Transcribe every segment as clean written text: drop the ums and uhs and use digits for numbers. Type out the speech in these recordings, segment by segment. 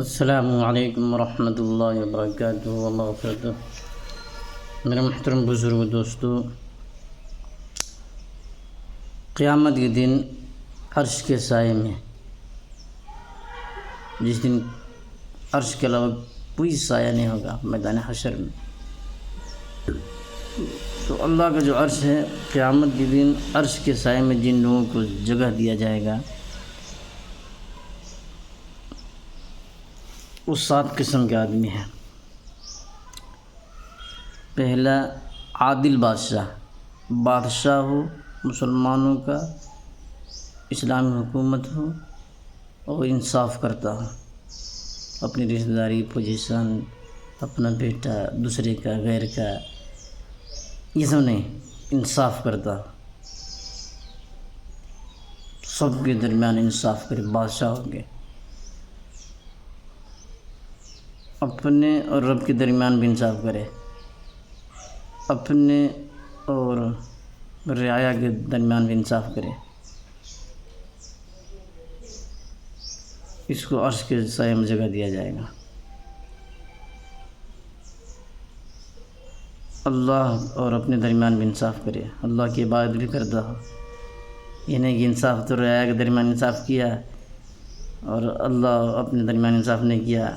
السلام علیکم ورحمۃ اللہ وبرکاتہ ومغفرتہ۔ میرے محترم بزرگ دوستو، قیامت کے دن عرش کے سائے میں، جس دن عرش کے علاوہ کوئی سایہ نہیں ہوگا میدان حشر میں، تو اللہ کا جو عرش ہے، قیامت کے دن عرش کے سائے میں جن لوگوں کو جگہ دیا جائے گا، وہ 7 قسم کے آدمی ہیں۔ پہلا، عادل بادشاہ ہو، مسلمانوں کا اسلامی حکومت ہو اور انصاف کرتا ہو، اپنی رشتہ داری، پوزیشن، اپنا بیٹا دوسرے کا، غیر کا، یہ سب نہیں، انصاف کرتا ہو، سب کے درمیان انصاف کرے، بادشاہ ہو گئے، اپنے اور رب کے درمیان بھی انصاف کرے، اپنے اور رعایا کے درمیان بھی انصاف کرے، اس کو عرش کے سائے میں جگہ دیا جائے گا۔ اللہ اور اپنے درمیان بھی انصاف کرے، اللہ کی عبادت بھی کرتا ہو، یہ نہیں کہ انصاف تو رعایا کے درمیان انصاف کیا اور اللہ اپنے درمیان انصاف نہیں کیا۔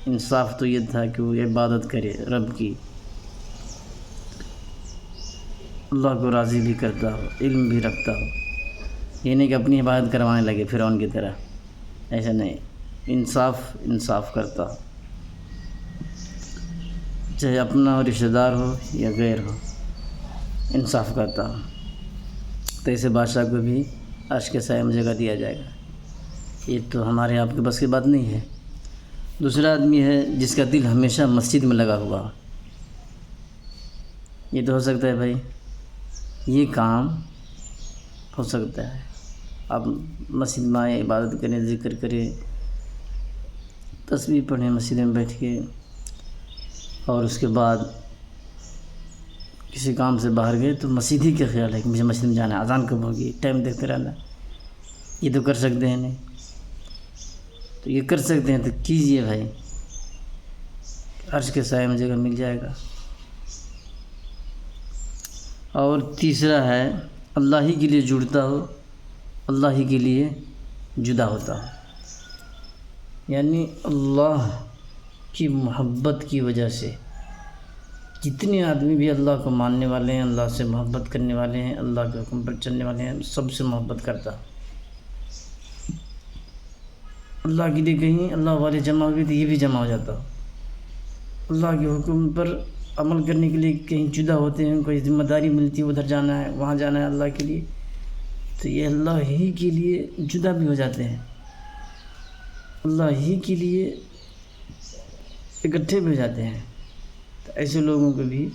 انصاف تو یہ تھا کہ وہ عبادت کرے رب کی، اللہ کو راضی بھی کرتا ہو، علم بھی رکھتا ہو، یہ نہیں کہ اپنی عبادت کروانے لگے فرعون کی طرح، ایسا نہیں، انصاف کرتا ہو، چاہے اپنا رشتہ دار ہو یا غیر ہو، انصاف کرتا ہو، تو ایسے بادشاہ کو بھی عرش کے سائے میں جگہ دیا جائے گا۔ یہ تو ہمارے آپ کے بس کی بات نہیں ہے۔ دوسرا آدمی ہے جس کا دل ہمیشہ مسجد میں لگا ہوا ہو۔ یہ تو ہو سکتا ہے بھائی، یہ کام ہو سکتا ہے، آپ مسجد میں آئیں، عبادت کریں، ذکر کریں، تسبیح پڑھیں مسجد میں بیٹھ کے، اور اس کے بعد کسی کام سے باہر گئے تو مسجد ہی کا خیال ہے کہ مجھے مسجد میں جانا ہے، اذان کب ہوگی، ٹائم دیکھتے رہنا، یہ تو کر سکتے ہیں نہیں، تو یہ کر سکتے ہیں تو کیجئے بھائی، عرش کے سائے میں جگہ مل جائے گا۔ اور تیسرا ہے، اللہ ہی کے لیے جڑتا ہو، اللہ ہی کے لیے جدا ہوتا ہو، یعنی اللہ کی محبت کی وجہ سے جتنے آدمی بھی اللہ کو ماننے والے ہیں، اللہ سے محبت کرنے والے ہیں، اللہ کے حکم پر چلنے والے ہیں، سب سے محبت کرتا ہو۔ اللہ کے لیے کہیں اللہ والے جمع ہوئے تو یہ بھی جمع ہو جاتا ہو، اللہ کے حکم پر عمل کرنے کے لیے کہیں جدا ہوتے ہیں، کوئی ذمہ داری ملتی ہے، ادھر جانا ہے، وہاں جانا ہے اللہ کے لیے، تو یہ اللہ ہی کے لیے جدا بھی ہو جاتے ہیں، اللہ ہی کے لیے اکٹھے بھی ہو جاتے ہیں، تو ایسے لوگوں کو بھی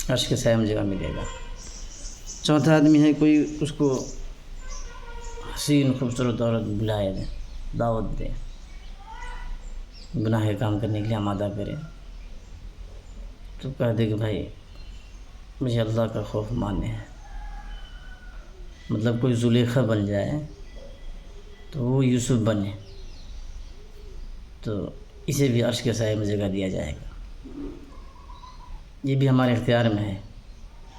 عرش کے سائے میں جگہ ملے گا۔ چوتھا آدمی ہے، کوئی اس کو حسین خوبصورت عورت بلائے دیں، دعوت دیں، گناہ کے کام کرنے کے لیے آمادہ کرے، تو کہہ دے کہ بھائی مجھے اللہ کا خوف ماننے ہے، مطلب کوئی زلیخا بن جائے تو وہ یوسف بنے، تو اسے بھی عرش کے سائے میں جگہ دیا جائے گا۔ یہ بھی ہمارے اختیار میں ہے،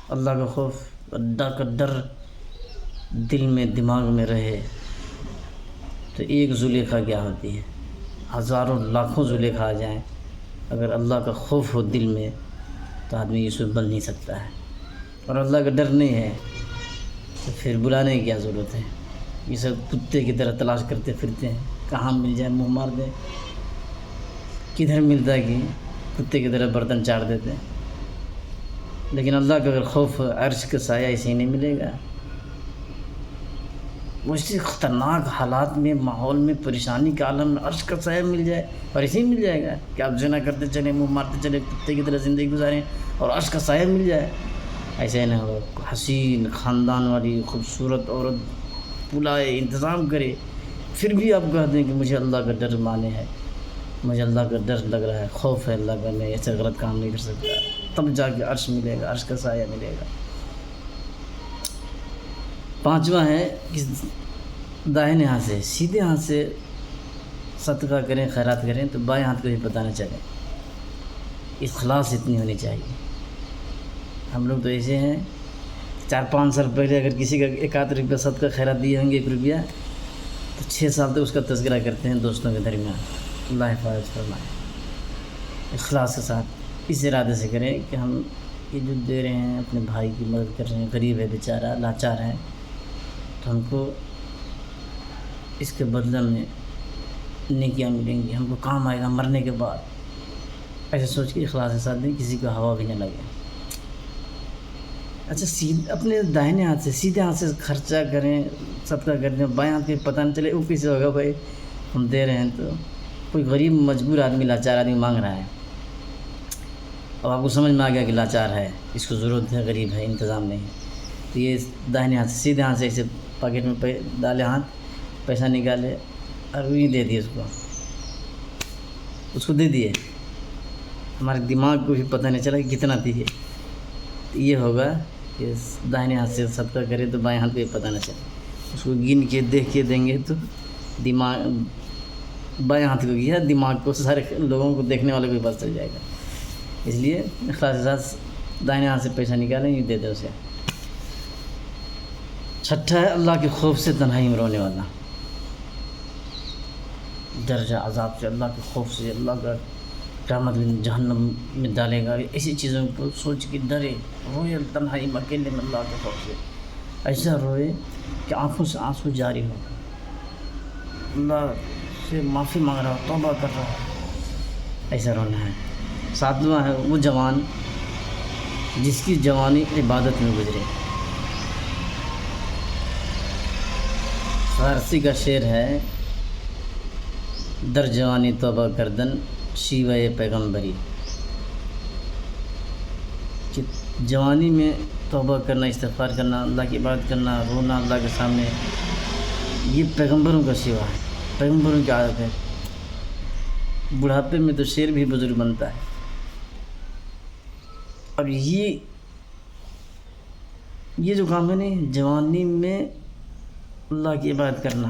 اللہ کا خوف، اللہ کا ڈر دل میں، دماغ میں رہے تو ایک زلیخا کیا ہوتی ہے، ہزاروں لاکھوں زلیخا آ جائیں، اگر اللہ کا خوف ہو دل میں تو آدمی یوسف بن نہیں سکتا ہے، اور اللہ کا ڈر نہیں ہے تو پھر بلانے کی کیا ضرورت ہے، یہ سب کتے کی طرح تلاش کرتے پھرتے ہیں، کہاں مل جائے منہ مار دیں، کدھر ملتا ہے کہ کتے کی طرح برتن چاٹ دیتے ہیں، لیکن اللہ کا اگر خوف، عرش کا سایہ ایسے ہی نہیں ملے گا، ویسے خطرناک حالات میں، ماحول میں، پریشانی کے عالم میں عرش کا سایہ مل جائے، اور ایسے ہی مل جائے گا کہ آپ زنا کرتے چلیں، منہ مارتے چلیں، کتے کی طرح زندگی گزاریں اور عرش کا سایہ مل جائے، ایسے نہیں ہوگا۔ حسین خاندان والی خوبصورت عورت بلائے، انتظام کرے، پھر بھی آپ کہہ دیں کہ مجھے اللہ کا ڈر مانے ہے، مجھے اللہ کا ڈر لگ رہا ہے، خوف ہے اللہ کا، میں ایسے غلط کام نہیں کر سکتا، تب جا کے عرش ملے گا، عرش کا سایہ ملے گا۔ پانچواں ہے کہ دائیں ہاتھ سے، سیدھے ہاتھ سے صدقہ کریں، خیرات کریں تو بائیں ہاتھ کو بھی پتہ نہ چلے. اخلاص اتنی ہونی چاہیے. ہم لوگ تو ایسے ہیں 4-5 سال پہلے اگر کسی کا 1 روپیہ صدقہ خیرات دیے ہوں گے 1 روپیہ تو 6 سال تک اس کا تذکرہ کرتے ہیں دوستوں کے درمیان. اللہ حفاظت فرمائے. اخلاص کے ساتھ اس ارادے سے کریں کہ ہم یہ جو دے رہے ہیں اپنے بھائی کی مدد کر رہے ہیں، غریب ہے بیچارہ، لاچار ہے، تو ہم کو اس کے بدلے میں نیکیاں ملیں گی، ہم کو کام آئے گا مرنے کے بعد. ایسے سوچ کے اخلاص کے ساتھ دیں، کسی کو ہوا بھی نہ لگے. اچھا اپنے داہنے ہاتھ سے سیدھے ہاتھ سے خرچہ کریں، صدقہ کریں، بائیں ہاتھ کے پتہ نہ چلے وہ کیسے ہوگا. بھائی ہم دے رہے ہیں تو کوئی غریب مجبور آدمی، لاچار آدمی مانگ رہا ہے، اب آپ کو سمجھ میں آ گیا کہ لاچار ہے، اس کو ضرورت ہے، غریب ہے، انتظام نہیں ہے، تو یہ داہنے ہاتھ سے سیدھے ہاتھ سے ایسے پاکٹ میں ڈالے ہاتھ، پیسہ نکالے اور وہیں دے دیے اس کو دے دیے. ہمارے دماغ کو بھی پتہ نہیں چلا کہ کتنا دیے. تو یہ ہوگا کہ داہنے ہاتھ سے صدقہ کرے تو بائیں ہاتھ کو پتہ نہ چلے. اس کو گن کے دیکھ کے دیں گے تو دماغ بائیں ہاتھ کو کیا، دماغ کو سارے لوگوں کو دیکھنے والوں کو بھی پتہ چل جائے گا. اس لیے اخلاص کے ساتھ دائیں ہاتھ سے پیسہ نکالیں، یہ دے دے اسے. چھٹا ہے اللہ کے خوف سے تنہائی میں رونے والا. درجہ عذاب سے، اللہ کے خوف سے، اللہ کا قیامت میں جہنم میں ڈالے گا، ایسی چیزوں کو سوچ کے ڈرے، روئے تنہائی میں اکیلے میں اللہ کے خوف سے. ایسا روئے کہ آنکھوں سے آنسو جاری ہو، اللہ سے معافی مانگ رہا ہو، توبہ کر رہا ہو. ایسا رونا ہے. 7واں ہے وہ جوان جس کی جوانی عبادت میں گزرے. فارسی کا شعر ہے، در جوانی توبہ کردن شیوہ پیغمبری. کہ جوانی میں توبہ کرنا، استغفار کرنا، اللہ کی عبادت کرنا، رونا اللہ کے سامنے، یہ پیغمبروں کا سیوا ہے، پیغمبروں کی عادت ہے. بڑھاپے میں تو شیر بھی بزرگ بنتا ہے. اب یہ جو کام ہے نہیں، جوانی میں اللہ کی عبادت کرنا،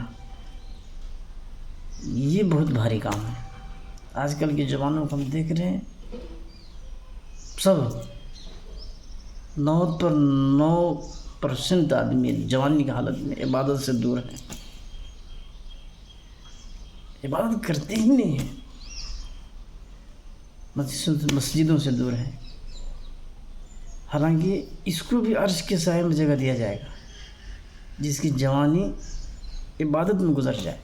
یہ بہت بھاری کام ہے. آج کل کے جوانوں کو ہم دیکھ رہے ہیں، سب 9% آدمی جوانی کی حالت میں عبادت سے دور ہیں، عبادت کرتے ہی نہیں ہیں، مسجدوں سے دور ہیں. حالانکہ اس کو بھی عرش کے سائے میں جگہ دیا جائے گا جس کی جوانی عبادت میں گزر جائے.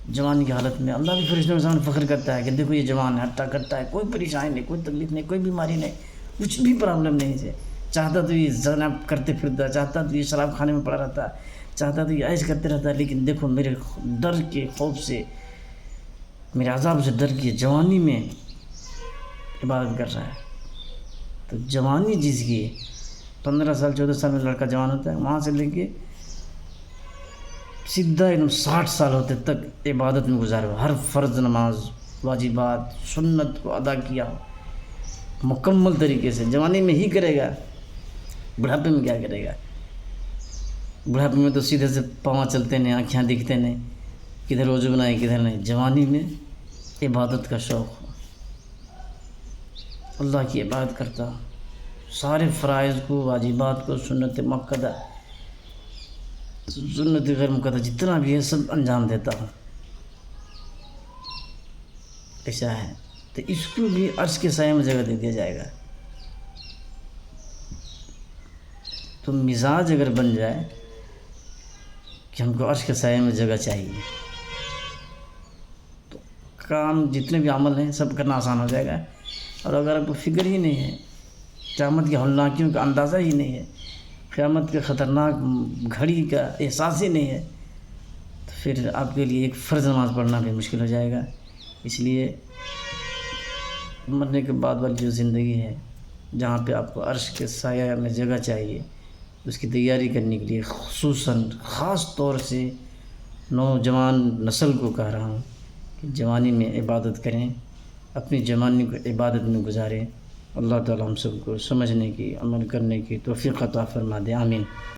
جوانی کی حالت میں اللہ بھی فرشتوں کے سامنے فخر کرتا ہے کہ دیکھو یہ جوان ہے، ہٹا کرتا ہے، کوئی پریشانی نہیں، کوئی تکلیف نہیں، کوئی بیماری نہیں، کچھ بھی پرابلم نہیں ہے. چاہتا تو یہ زنا کرتے پھرتا، چاہتا تو یہ شراب خانے میں پڑا رہتا، چاہتا تو یہ عیش کرتے رہتا، لیکن دیکھو میرے ڈر کے خوف سے، میرے عذاب سے ڈر کے جوانی میں عبادت کر رہا ہے. تو جوانی جس کی 15 سال 14 سال میں لڑکا جوان ہوتا ہے، وہاں سے لے کے سیدھا ایک 60 سال ہوتے تک عبادت میں گزارے ہو، ہر فرض نماز، واجبات، سنت کو ادا کیا ہو مکمل طریقے سے. جوانی میں ہی کرے گا، بڑھاپے میں کیا کرے گا؟ بڑھاپے میں تو سیدھے سے پاؤں چلتے نہیں، آنکھیں دکھتے نہیں، کدھر وضو بنائے کدھر نہیں. جوانی میں عبادت کا شوق ہو، اللہ کی عبادت کرتا، سارے فرائض کو، واجبات کو، سنت مؤکدہ، سنت غیر مؤکدہ جتنا بھی ہے سب انجام دیتا ہوں. ایسا ہے تو اس کو بھی عرش کے سائے میں جگہ دے دیا جائے گا. تو مزاج اگر بن جائے کہ ہم کو عرش کے سائے میں جگہ چاہیے تو کام جتنے بھی عمل ہیں سب کرنا آسان ہو جائے گا. اور اگر آپ کو فکر ہی نہیں ہے، قیامت کی ہولناکیوں کا اندازہ ہی نہیں ہے، قیامت کے خطرناک گھڑی کا احساس ہی نہیں ہے، تو پھر آپ کے لیے ایک فرض نماز پڑھنا بھی مشکل ہو جائے گا. اس لیے مرنے کے بعد والی جو زندگی ہے، جہاں پہ آپ کو عرش کے سایہ میں جگہ چاہیے، اس کی تیاری کرنے کے لیے خصوصاً خاص طور سے نوجوان نسل کو کہہ رہا ہوں کہ جوانی میں عبادت کریں، اپنی جوانی کو عبادت میں گزاریں. اللہ تعالیٰ ہم سب کو سمجھنے کی، عمل کرنے کی توفیق عطا فرما دے. آمین.